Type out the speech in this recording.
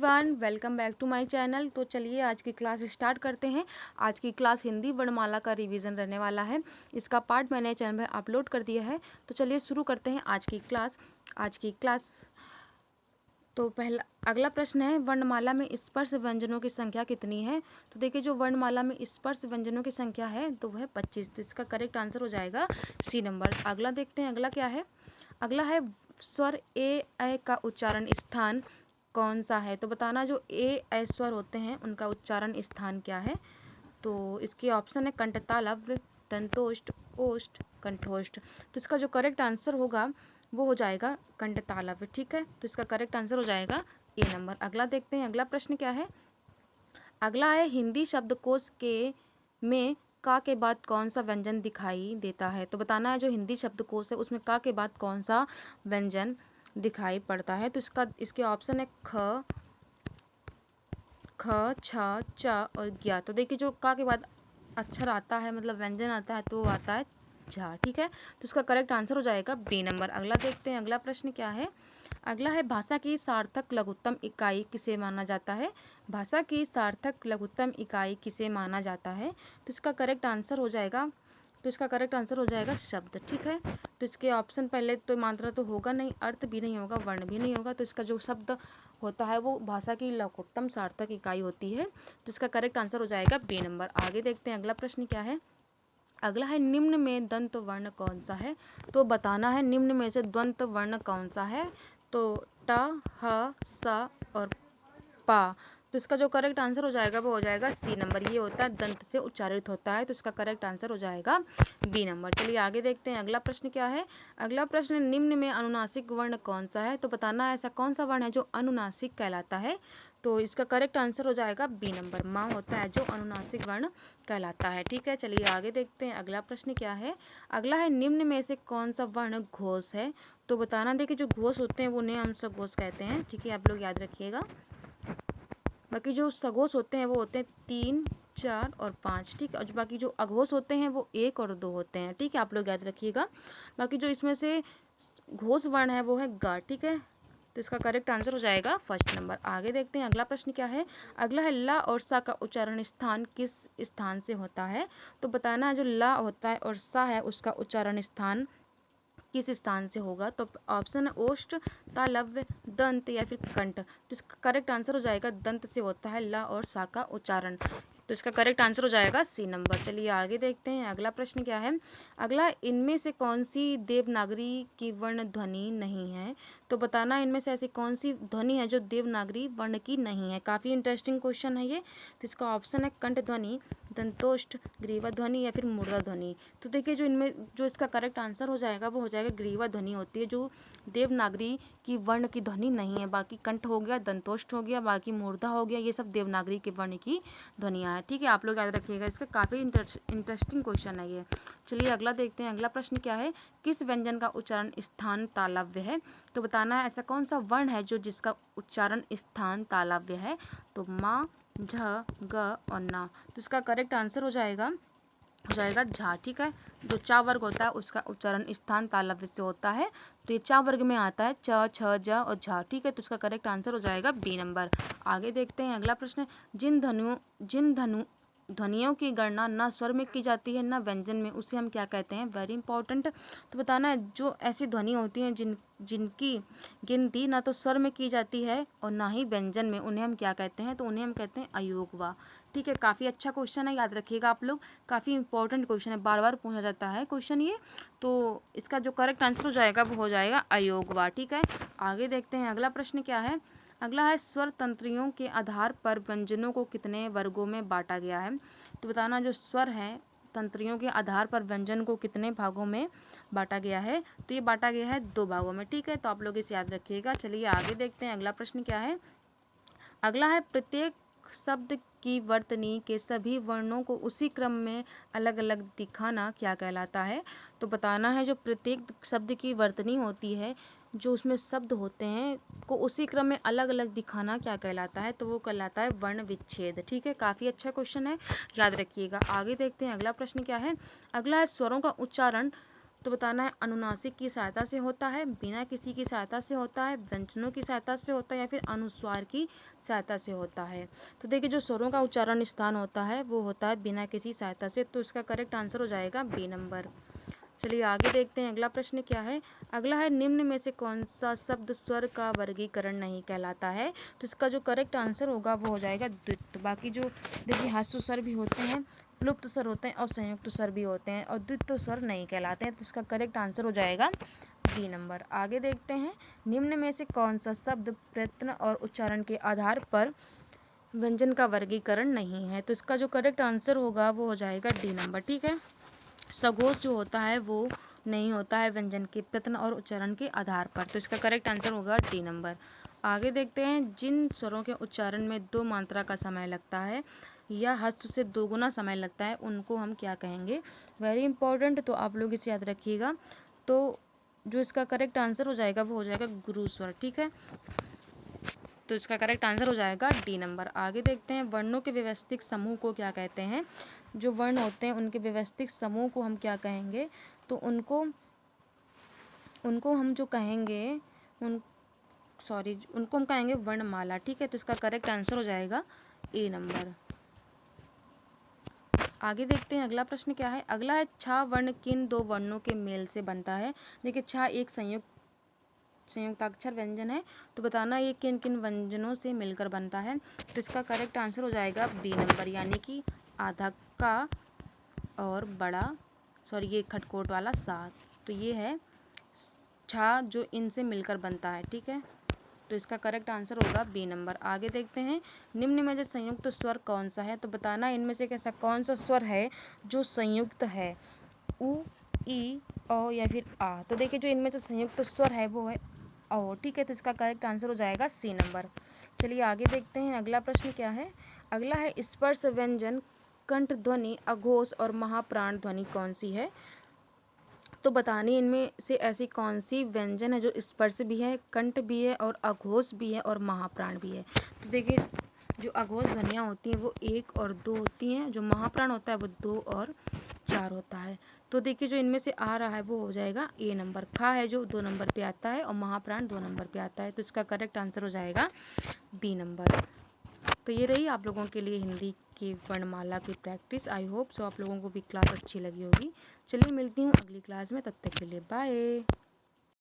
Everyone, welcome back to my channel. तो चलिए आज की क्लास स्टार्ट करते हैं। आज की क्लास हिंदी वर्णमाला का रिवीजन रहने वाला है। इसका पार्ट मैंने चैनल में अपलोड कर दिया है। तो चलिए शुरू करते हैं आज की क्लास। तो अगला प्रश्न है, वर्णमाला में स्पर्श व्यंजनों की संख्या कितनी है? तो देखिए, जो वर्णमाला में स्पर्श व्यंजनों की संख्या है तो वह 25। तो इसका करेक्ट आंसर हो जाएगा सी नंबर। अगला देखते हैं, अगला क्या है। अगला है, स्वर ए का उच्चारण स्थान कौन सा है? तो बताना जो ए स्वर होते हैं उनका उच्चारण स्थान क्या है। तो इसके ऑप्शन है कंठतालव्य, दंतोष्ठ, ओष्ठ, कंठोष्ठ। तो इसका जो करेक्ट आंसर होगा वो हो जाएगा कंठतालव्य। ठीक है, तो इसका करेक्ट आंसर हो जाएगा ए नंबर। अगला देखते हैं, अगला प्रश्न क्या है। अगला है, हिंदी शब्दकोश में का के बाद कौन सा व्यंजन दिखाई देता है? तो बताना है जो हिंदी शब्दकोश है उसमें का के बाद कौन सा व्यंजन दिखाई पड़ता है। तो इसके ऑप्शन है ख, छ, च और ज्ञा। तो देखिए, जो का के बाद अक्षर आता है, मतलब व्यंजन आता है, तो वो आता है झा। ठीक है, तो इसका करेक्ट आंसर हो जाएगा बी नंबर। अगला देखते हैं, अगला प्रश्न क्या है। अगला है, भाषा की सार्थक लघुत्तम इकाई किसे माना जाता है? भाषा की सार्थक लघुत्तम इकाई किसे माना जाता है? तो इसका करेक्ट आंसर हो जाएगा शब्द। ठीक है, तो इसके ऑप्शन पहले तो मात्रा तो होगा नहीं, अर्थ भी नहीं होगा, वर्ण भी नहीं होगा। तो इसका जो शब्द होता है वो भाषा की लघुत्तम सार्थक इकाई होती है। तो इसका करेक्ट आंसर हो जाएगा बी नंबर। आगे देखते हैं, अगला प्रश्न क्या है। अगला है, निम्न में दंत वर्ण कौन सा है? तो बताना है निम्न में से दंत वर्ण कौन सा है। तो ट, ह, स और पा। तो इसका जो करेक्ट आंसर हो जाएगा वो हो जाएगा सी नंबर। ये होता है दंत से उच्चारित होता है। तो इसका करेक्ट आंसर हो जाएगा बी नंबर। चलिए आगे देखते हैं, अगला प्रश्न क्या है। अगला प्रश्न, निम्न में अनुनासिक वर्ण कौन सा है? तो बताना ऐसा कौन सा वर्ण है जो अनुनासिक कहलाता है। तो इसका करेक्ट आंसर हो जाएगा बी नंबर। माँ होता है जो अनुनासिक वर्ण कहलाता है। ठीक है, चलिए आगे देखते हैं, अगला प्रश्न क्या है। अगला है, निम्न में से कौन सा वर्ण घोष है? तो बताना, देखिए जो घोष होते हैं वो उन्हें हम सघोष कहते हैं। ठीक है, आप लोग याद रखिएगा। बाकी जो सघोष होते हैं वो होते हैं 3, 4 और 5। ठीक है, और बाकी जो अघोष होते हैं वो 1 और 2 होते हैं। ठीक है, आप लोग याद रखिएगा। बाकी जो इसमें से घोष वर्ण है वो है ग। ठीक है, तो इसका करेक्ट आंसर हो जाएगा फर्स्ट नंबर। आगे देखते हैं, अगला प्रश्न क्या है। अगला है, ला और सा का उच्चारण स्थान किस स्थान से होता है? तो बताना है जो ला होता है और सा है उसका उच्चारण स्थान किस स्थान से होगा। तो ऑप्शन है ओष्ठ, तालव्य, दंत या फिर कंठ। तो इसका करेक्ट आंसर हो जाएगा दंत से होता है ला और सा का उच्चारण। तो इसका करेक्ट आंसर हो जाएगा सी नंबर। चलिए आगे देखते हैं, अगला प्रश्न क्या है। अगला, इनमें से कौन सी देवनागरी की वर्ण ध्वनि नहीं है? तो बताना इनमें से ऐसी कौन सी ध्वनि है जो देवनागरी वर्ण की नहीं है। काफ़ी इंटरेस्टिंग क्वेश्चन है ये। तो इसका ऑप्शन है कंठ ध्वनि, दंतोष्ठ, ग्रीवा ध्वनि या फिर मूर्धा ध्वनि। तो देखिए, जो इनमें जो इसका करेक्ट आंसर हो जाएगा वो हो जाएगा ग्रीवा ध्वनि होती है जो देवनागरी की वर्ण की ध्वनि नहीं है। बाकी कंठ हो गया, दंतोष्ठ हो गया, बाकी मूर्धा हो गया, ये सब देवनागरी के वर्ण की ध्वनियाँ हैं। ठीक है, आप लोग याद रखिएगा, इसका काफ़ी इंटरेस्टिंग क्वेश्चन है ये। चलिए अगला देखते हैं, अगला प्रश्न क्या है। किस व्यंजन का उच्चारण स्थान तालव्य है? तो बताना है ऐसा कौन सा वर्ण है जो जिसका उच्चारण स्थान तालव्य है। तो माँ, झ, ग और ना। तो इसका करेक्ट आंसर हो जाएगा झा। ठीक है, जो चा वर्ग होता है उसका उच्चारण स्थान तालव्य से होता है। तो ये चा वर्ग में आता है, च, छ, ज और झा। ठीक है, तो इसका करेक्ट आंसर हो जाएगा बी नंबर। आगे देखते हैं, अगला प्रश्न, जिन ध्वनियों की गणना न स्वर में की जाती है न व्यंजन में, उसे हम क्या कहते हैं? Very important. तो बताना है जो ऐसी ध्वनि होती हैं जिनकी गिनती ना तो स्वर में की जाती है और ना ही व्यंजन में, उन्हें हम क्या कहते हैं? तो उन्हें हम कहते हैं अयोगवा। ठीक है, काफ़ी अच्छा क्वेश्चन है, याद रखिएगा आप लोग। काफ़ी इंपॉर्टेंट क्वेश्चन है, बार बार पूछा जाता है क्वेश्चन ये। तो इसका जो करेक्ट आंसर हो जाएगा वो हो जाएगा अयोगवा। ठीक है, आगे देखते हैं, अगला प्रश्न क्या है। अगला है, स्वर तंत्रियों के आधार पर व्यंजनों को कितने वर्गों में बांटा गया है? तो बताना जो स्वर है तंत्रियों के आधार पर व्यंजन को कितने भागों में बांटा गया है। तो ये बांटा गया है 2 भागों में। ठीक है, तो आप लोग इसे याद रखिएगा। चलिए आगे देखते हैं, अगला प्रश्न क्या है। अगला है, प्रत्येक शब्द की वर्तनी के सभी वर्णों को उसी क्रम में अलग अलग दिखाना क्या कहलाता है? तो बताना है जो प्रत्येक शब्द की वर्तनी होती है, जो उसमें शब्द होते हैं को उसी क्रम में अलग अलग दिखाना क्या कहलाता है? तो वो कहलाता है वर्ण विच्छेद। ठीक है, काफ़ी अच्छा क्वेश्चन है, याद रखिएगा। आगे देखते हैं, अगला प्रश्न क्या है। अगला है, स्वरों का उच्चारण तो बताना है अनुनासिक की सहायता से होता है, बिना किसी की सहायता से होता है, व्यंजनों की सहायता से होता है, या फिर अनुस्वार की सहायता से होता है। तो देखिए जो स्वरों का उच्चारण स्थान होता है वो होता है बिना किसी सहायता से, तो इसका करेक्ट आंसर हो जाएगा बी नंबर। चलिए आगे देखते हैं अगला प्रश्न क्या है। अगला है निम्न में से कौन सा शब्द स्वर का वर्गीकरण नहीं कहलाता है। तो इसका जो करेक्ट आंसर होगा वो हो जाएगा द्वित्व। बाकी जो देखिए हास्य स्वर भी होते हैं, प्लुप्त स्वर होते हैं और संयुक्त स्वर भी होते हैं, और द्वित्व स्वर नहीं कहलाते हैं। तो इसका करेक्ट आंसर हो जाएगा बी नंबर। आगे देखते हैं निम्न में से कौन सा शब्द प्रयत्न और उच्चारण के आधार पर व्यंजन का वर्गीकरण नहीं है। तो इसका जो करेक्ट आंसर होगा वो हो जाएगा डी नंबर। ठीक है, सघोष जो होता है वो नहीं होता है व्यंजन के प्रयत्न और उच्चारण के आधार पर। तो इसका करेक्ट आंसर होगा डी नंबर। आगे देखते हैं जिन स्वरों के उच्चारण में 2 मात्रा का समय लगता है या हस्त से 2 गुना समय लगता है उनको हम क्या कहेंगे। वेरी इंपॉर्टेंट, तो आप लोग इसे याद रखिएगा। तो जो इसका करेक्ट आंसर हो जाएगा वो हो जाएगा गुरु स्वर। ठीक है, तो इसका करेक्ट आंसर हो जाएगा डी नंबर। आगे देखते हैं वर्णों के व्यवस्थित समूह को क्या कहते हैं। जो वर्ण होते हैं उनके व्यवस्थित समूह को हम क्या कहेंगे। तो उनको हम जो कहेंगे उनको हम कहेंगे वर्णमाला। ठीक है, तो इसका करेक्ट आंसर हो जाएगा ए नंबर। आगे देखते हैं अगला प्रश्न क्या है। अगला है छा वर्ण किन 2 वर्णों के मेल से बनता है। देखिए छा एक संयुक्ताक्षर व्यंजन है, तो बताना ये किन किन व्यंजनों से मिलकर बनता है। तो इसका करेक्ट आंसर हो जाएगा बी नंबर, यानी कि आधा का और ये खटकोट वाला सा। तो ये है छा जो इनसे मिलकर बनता है। ठीक है, तो इसका करेक्ट आंसर होगा बी नंबर। आगे देखते हैं निम्न में से संयुक्त स्वर कौन सा है। तो बताना इनमें से कैसा कौन सा स्वर है जो संयुक्त है, उ, ई, औ या फिर आ। तो देखिए जो इनमें से संयुक्त स्वर है वो है औ। ठीक है, तो इसका करेक्ट आंसर हो जाएगा सी नंबर। चलिए आगे देखते हैं अगला प्रश्न क्या है। अगला है स्पर्श व्यंजन कंठ ध्वनि अघोष और महाप्राण ध्वनि कौन सी है। तो बतानी इनमें से ऐसी कौन सी व्यंजन है जो स्पर्श भी है, कंठ भी है और अघोष भी है और महाप्राण भी है। तो देखिए जो अघोष ध्वनियाँ होती हैं वो 1 और 2 होती हैं, जो महाप्राण होता है वो 2 और 4 होता है। तो देखिए जो इनमें से आ रहा है वो हो जाएगा ए नंबर। खा है जो 2 नंबर पे आता है और महाप्राण 2 नंबर पे आता है। तो इसका करेक्ट आंसर हो जाएगा बी नंबर। तो ये रही आप लोगों के लिए हिंदी की वर्णमाला की प्रैक्टिस। आई होप सो आप लोगों को भी क्लास अच्छी लगी होगी। चलिए मिलती हूँ अगली क्लास में, तब तक के लिए बाय।